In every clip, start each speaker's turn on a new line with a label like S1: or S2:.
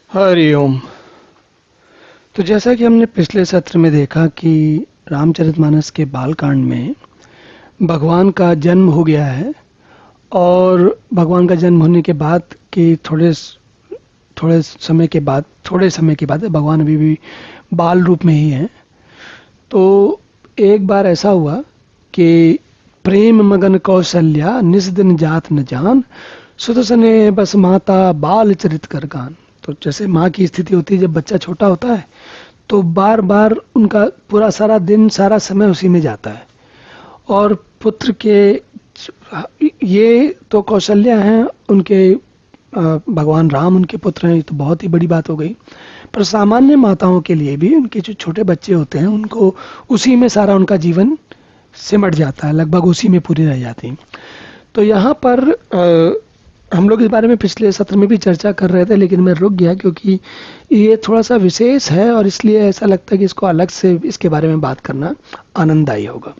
S1: हरिओम। तो जैसा कि हमने पिछले सत्र में देखा कि रामचरितमानस के बालकांड में भगवान का जन्म हो गया है और भगवान का जन्म होने के बाद कि थोड़े समय के बाद भगवान अभी भी बाल रूप में ही हैं। तो एक बार ऐसा हुआ कि प्रेम मगन कौशल्या निस दिन जात न जान सुत सने बस माता बाल चरित कर गान। तो जैसे माँ की स्थिति होती है जब बच्चा छोटा होता है तो बार बार उनका पूरा सारा दिन सारा समय उसी में जाता है। और पुत्र के ये तो कौशल्या हैं, उनके भगवान राम उनके पुत्र हैं, ये तो बहुत ही बड़ी बात हो गई। पर सामान्य माताओं के लिए भी उनके जो छोटे बच्चे होते हैं उनको उसी में सारा उनका जीवन सिमट जाता है, लगभग उसी में पूरी रह जाती हैं। तो यहाँ पर हम लोग इस बारे में पिछले सत्र में भी चर्चा कर रहे थे, लेकिन मैं रुक गया क्योंकि ये थोड़ा सा विशेष है और इसलिए ऐसा लगता है कि इसको अलग से इसके बारे में बात करना आनंददायी होगा।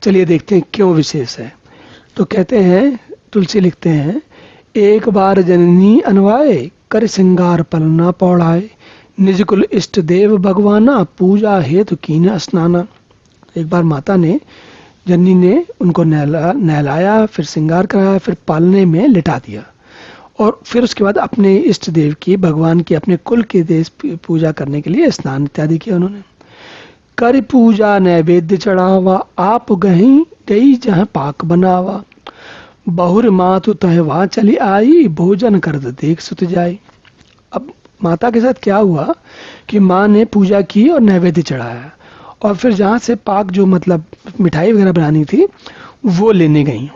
S1: चलिए देखते हैं क्यों विशेष है। तो कहते हैं, तुलसी लिखते हैं, एक बार जननी अनवाए कर सिंगार पलना पौड़ाए निज कुल इष्ट देव भगवाना पूजा हेतु कीन स्नाना। एक बार माता ने जननी ने उनको नहलाया, फिर श्रृंगार कराया, फिर पालने में लिटा दिया और फिर उसके बाद अपने इष्ट देव की, भगवान की, अपने कुल की देश पूजा करने के लिए स्नान इत्यादि किया उन्होंने। कर पूजा नैवेद्य चढ़ावा आप गई जहाँ पाक बनावा बहुर मातु तहवा चली आई भोजन कर देख सुत जाए। अब माता के साथ क्या हुआ कि माँ ने पूजा की और नैवेद्य चढ़ाया और फिर जहाँ से पाक जो मतलब मिठाई वगैरह बनानी थी वो लेने गई।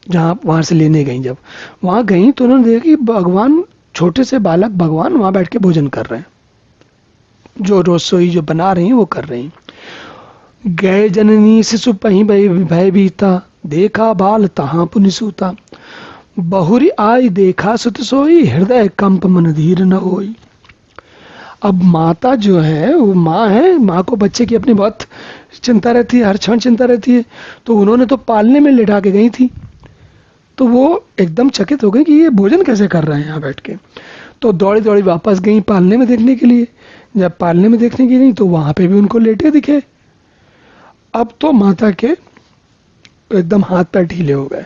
S1: जहाँ वहाँ से लेने गई, जब वहाँ गई तो उन्होंने देखा कि भगवान, छोटे से बालक भगवान वहाँ बैठ के भोजन कर रहे हैं, जो रसोई जो बना रही हैं वो कर रही। गए जननी शिशु पही भय बीता देखा बाल तहाँ पुनि सूता बहुरी आई देखा सुत सोई हृदय कंप मन धीर न होई। अब माता जो है वो माँ है, माँ को बच्चे की अपनी बहुत चिंता रहती है, हर क्षण चिंता रहती है। तो उन्होंने तो पालने में लिटा के गई थी, तो वो एकदम चकित हो गई कि ये भोजन कैसे कर रहे हैं यहाँ बैठ के। तो दौड़ी दौड़ी वापस गई पालने में देखने के लिए। जब पालने में देखने की गई तो वहाँ पे भी उनको लेटे दिखे। अब तो माता के एकदम हाथ पैर ढीले हो गए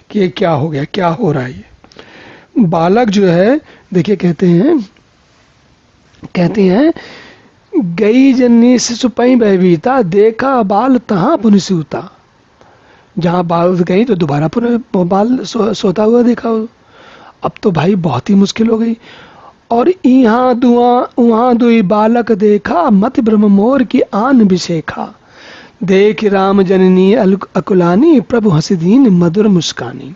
S1: कि ये क्या हो गया, क्या हो रहा है। ये बालक जो है, देखिए कहते हैं गई जननी शिशु पई भयभीता देखा बाल तहाँ पुनि सूता। जहाँ बाल गई तो दोबारा पुनः बाल सोता हुआ देखा। अब तो भाई बहुत ही मुश्किल हो गई। और यहाँ वहाँ दुई बालक देखा मत ब्रह्म मोर की आन बिशेखा देख राम जननी अकुलानी प्रभु हंसी दीन मधुर मुस्कानी।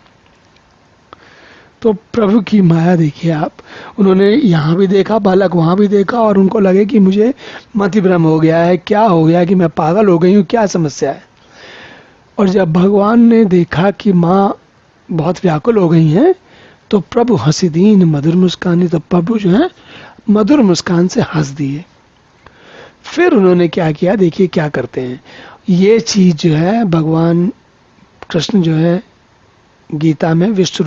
S1: तो प्रभु की माया देखिए आप, उन्होंने यहाँ भी देखा बालक, वहाँ भी देखा और उनको लगे कि मुझे मति भ्रम हो गया है, क्या हो गया कि मैं पागल हो गई हूँ, क्या समस्या है। और जब भगवान ने देखा कि माँ बहुत व्याकुल हो गई हैं तो प्रभु हंसी दीन मधुर मुस्कानी, तो प्रभु जो है मधुर मुस्कान से हंस दिए। फिर उन्होंने क्या किया, देखिए क्या करते हैं। ये चीज जो है भगवान कृष्ण जो है गीता में विश्व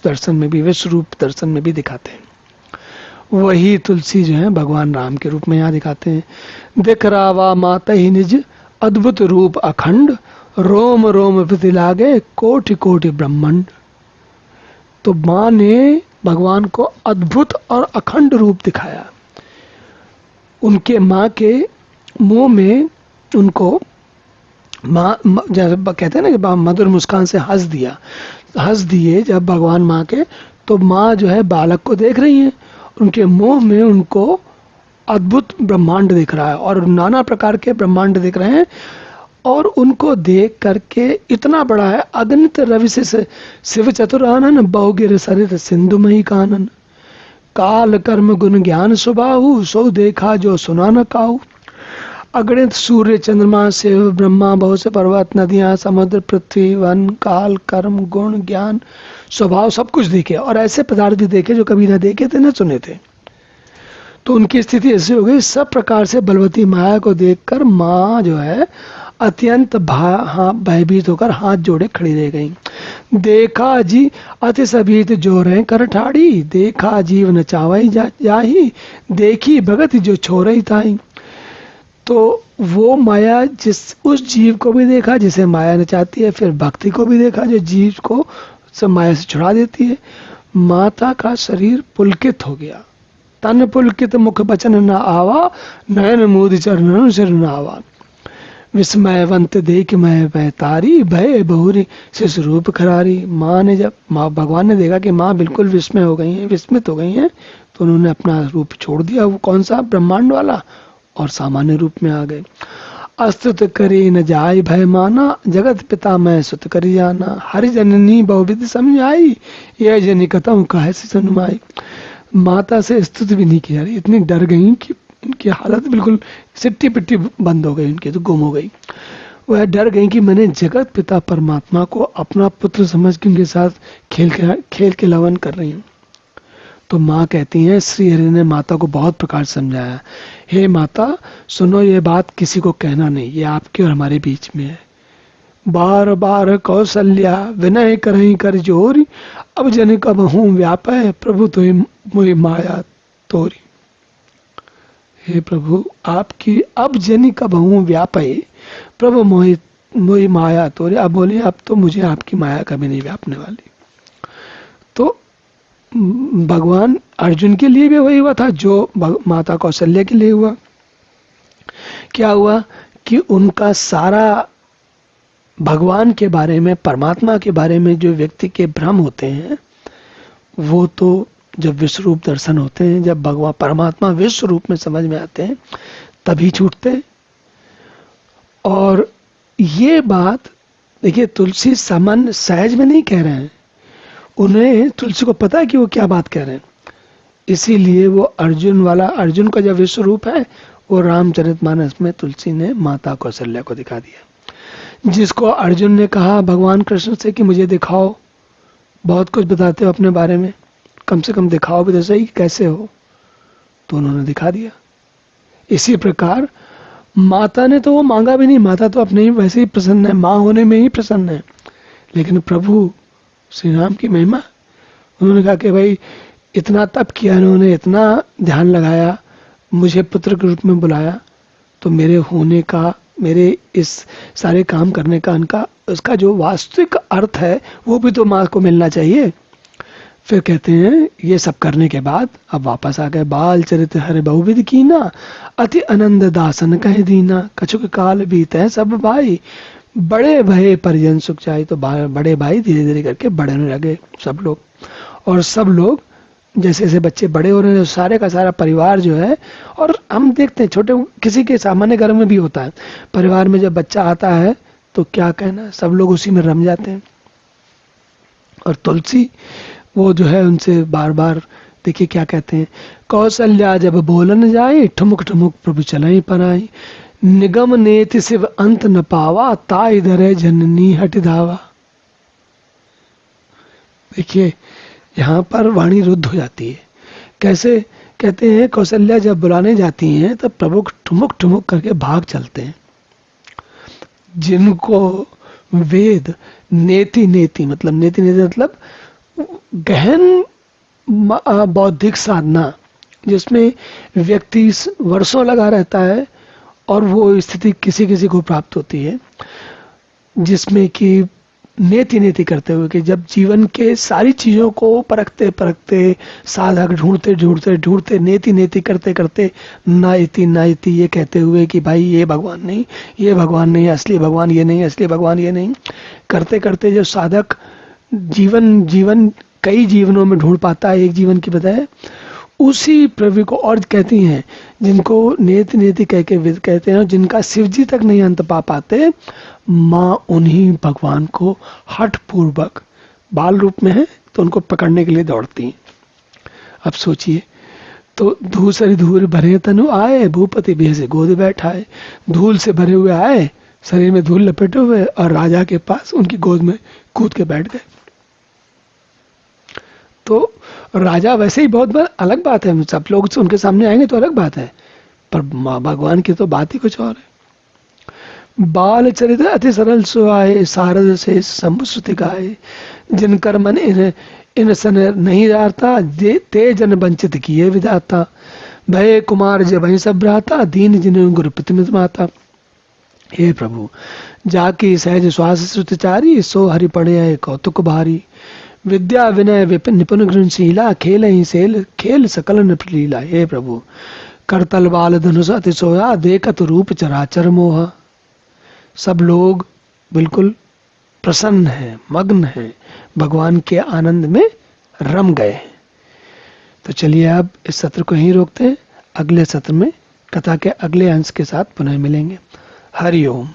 S1: दर्शन में भी दिखाते हैं। वही तुलसी जो है भगवान राम के रूप में यहाँ दिखाते हैं। दिख रावा माता ही निज अद्भुत रूप अखंड रोम रोम प्रति लागे कोटि कोटि ब्रह्मांड। तो माँ ने भगवान को अद्भुत और अखंड रूप दिखाया। उनके माँ के मुंह में उनको माँ जब कहते हैं ना कि मधुर मुस्कान से हंस दिए जब भगवान माँ के, तो माँ जो है बालक को देख रही हैं, उनके मुंह में उनको अद्भुत ब्रह्मांड दिख रहा है और नाना प्रकार के ब्रह्मांड दिख रहे हैं। और उनको देख करके इतना बड़ा है, अगणित रवि से शिव चतुरानन बहुगिर सरित सिंधुमयी कानन काल कर्म गुण ज्ञान सुबाहु सो देखा जो सुना न काहू। अगणित सूर्य चंद्रमा शिव ब्रह्मा बहुत से पर्वत नदियां समुद्र पृथ्वी वन काल कर्म गुण ज्ञान स्वभाव सब कुछ देखे और ऐसे पदार्थ भी देखे जो कभी ना देखे थे ना सुने थे। तो उनकी स्थिति ऐसी हो गई, सब प्रकार से बलवती माया को देखकर माँ जो है अत्यंत भयभीत होकर हाथ जोड़े खड़ी रह गई। देखा जी अति सभीत जोरे कर ठाड़ी, देखा जीव न चावई जाही, देखी भगत जो छोरई ताई। तो वो माया जिस उस जीव को भी देखा जिसे माया नचाती है, फिर भक्ति को भी देखा जो जीव को सब माया से छुड़ा देती है। माता का शरीर पुलकित हो गया, तन पुलकित मुख बचन न आवा, नयन मूद चरणन सिर न आवा। विस्मयवंत देख मैं तारी, भय बहुरी शिशु रूप खरारी। माँ ने जब भगवान ने देखा कि माँ बिल्कुल विस्मय हो गई हैं, विस्मित हो गई हैं, तो उन्होंने अपना रूप छोड़ दिया, वो कौन सा ब्रह्मांड वाला, और सामान्य रूप में आ गए। अस्तुत करी न जाय भय माना, जगत पिता मैं सुत करी जाना। हरि जननी बहुविध समझाई, यह जनी कतम कहे से सनुमाई। माता से स्तुत भी नहीं किया, इतनी डर गई कि उनकी हालत बिल्कुल सिट्टी पिट्टी बंद हो गई, उनकी तो गुम हो गई। वह डर गई कि मैंने जगत पिता परमात्मा को अपना पुत्र समझ के उनके साथ खेल के लवन कर रही हूँ। तो माँ कहती हैं, श्री हरि ने माता को बहुत प्रकार समझाया, हे माता सुनो, ये बात किसी को कहना नहीं, ये आपके और हमारे बीच में है। बार बार कौशल्या विनय करही कर जोरी, अब जन कब हूँ व्यापय, प्रभु तो मोहि माया तोरी। हे प्रभु आपकी अब जनी कब हूँ व्यापय, प्रभु मोहि माया तोरी। अब बोले अब तो मुझे आपकी माया कभी नहीं व्यापने वाली। तो भगवान अर्जुन के लिए भी वही हुआ था जो माता कौशल्या के लिए हुआ। क्या हुआ कि उनका सारा भगवान के बारे में, परमात्मा के बारे में जो व्यक्ति के भ्रम होते हैं, वो तो जब विश्व रूप दर्शन होते हैं, जब भगवान परमात्मा विश्व रूप में समझ में आते हैं, तभी छूटते हैं। और ये बात देखिए, तुलसी सामान्य सहज में नहीं कह रहे हैं, उन्हें तुलसी को पता है कि वो क्या बात कह रहे हैं। इसीलिए वो अर्जुन वाला, अर्जुन का जब विश्व रूप है, वो रामचरितमानस में तुलसी ने माता कौशल्या को दिखा दिया। जिसको अर्जुन ने कहा भगवान कृष्ण से कि मुझे दिखाओ, बहुत कुछ बताते हो अपने बारे में, कम से कम दिखाओ भी तो सही कैसे हो, तो उन्होंने दिखा दिया। इसी प्रकार माता ने तो वो मांगा भी नहीं, माता तो अपने ही वैसे ही प्रसन्न है, माँ होने में ही प्रसन्न है। लेकिन प्रभु श्री राम की महिमा, उन्होंने कहा कि भाई इतना तप किया इन्होंने, इतना ध्यान लगाया, मुझे पुत्र के रूप में बुलाया, तो मेरे होने का, मेरे इस सारे काम करने का उनका, उसका जो वास्तविक अर्थ है वो भी तो माँ को मिलना चाहिए। फिर कहते हैं ये सब करने के बाद अब वापस आ गए। बाल चरित हर बहुविध कीना, अति आनंद दासन कह दीना, कछुक काल बीते सब भाई, बड़े भये परिजन सुख जाए। तो बड़े भाई धीरे धीरे करके बड़े होने लगे सब लोग, और सब लोग जैसे जैसे बच्चे बड़े हो रहे हैं, सारे का सारा परिवार जो है, और हम देखते हैं छोटे किसी के सामान्य घर में भी होता है, परिवार में जब बच्चा आता है तो क्या कहना, सब लोग उसी में रम जाते हैं। और तुलसी वो जो है उनसे बार बार देखिए क्या कहते हैं, कौशल्या जब बोलन जाए, ठुमुक ठुमुक प्रभु चलाई पराई, निगम नेति शिव अंत न पावा, ताई धरे जननी हट धावा। देखिए यहाँ पर वाणी रुद्ध हो जाती है। कैसे कहते हैं, कौशल्या जब बुलाने जाती हैं तब प्रभु ठुमुक ठुमुक करके भाग चलते हैं। जिनको वेद नेति नेति मतलब, नेति नेति मतलब गहन बौद्धिक साधना, जिसमें व्यक्ति वर्षों लगा रहता है और वो स्थिति किसी किसी को प्राप्त होती है, जिसमें कि नेति नेति करते हुए कि जब जीवन के सारी चीजों को परखते परखते, साधक ढूंढते ढूंढते ढूंढते, नेति नेति करते करते, नाइति नाइति ये कहते हुए कि भाई ये भगवान नहीं, ये भगवान नहीं, असली भगवान ये नहीं, असली भगवान ये नहीं, करते करते जो साधक जीवन कई जीवनों में ढूंढ पाता है एक जीवन की बजाय, उसी प्रभु को और कहती हैं, जिनको नेति नेति कह के विद कहते हैं, जिनका शिव जी तक नहीं अंत पा पाते, माँ उन्हीं भगवान को हठ पूर्वक बाल रूप में है तो उनको पकड़ने के लिए दौड़ती हैं। अब सोचिए, तो धूसरी धूल भरे तनु आए, भूपति बेह से गोद बैठाए। धूल से भरे हुए आए, शरीर में धूल लपेटे हुए, और राजा के पास उनकी गोद में कूद के बैठ गए। तो राजा वैसे ही बहुत अलग बात है, सब लोग उनके सामने आएंगे तो अलग बात है, पर भगवान की तो बात ही कुछ और है। बाल चरित अति सरल सुहाए, सारद से शंभु श्रुति गाए। जिनकर मन इन सन नहीं जाता, ते जन वंचित किए विधाता। भय कुमार जय वही सब भ्राता, दीन जिन गुरु प्रतिमित माता। हे प्रभु, जाकी सहज श्वास श्रुतिचारी, सो हरि पढ़े कौतुक भारी। विद्या विनय विपिन निपुण घृणशीला, खेल ही सेल खेल सकल नृपलीला। हे प्रभु, करतल बाल धनुष अति सोया, देखत रूप चराचर मोहा। सब लोग बिल्कुल प्रसन्न हैं, मग्न हैं, भगवान के आनंद में रम गए। तो चलिए अब इस सत्र को यहीं रोकते हैं। अगले सत्र में कथा के अगले अंश के साथ पुनः मिलेंगे। हरि ओम।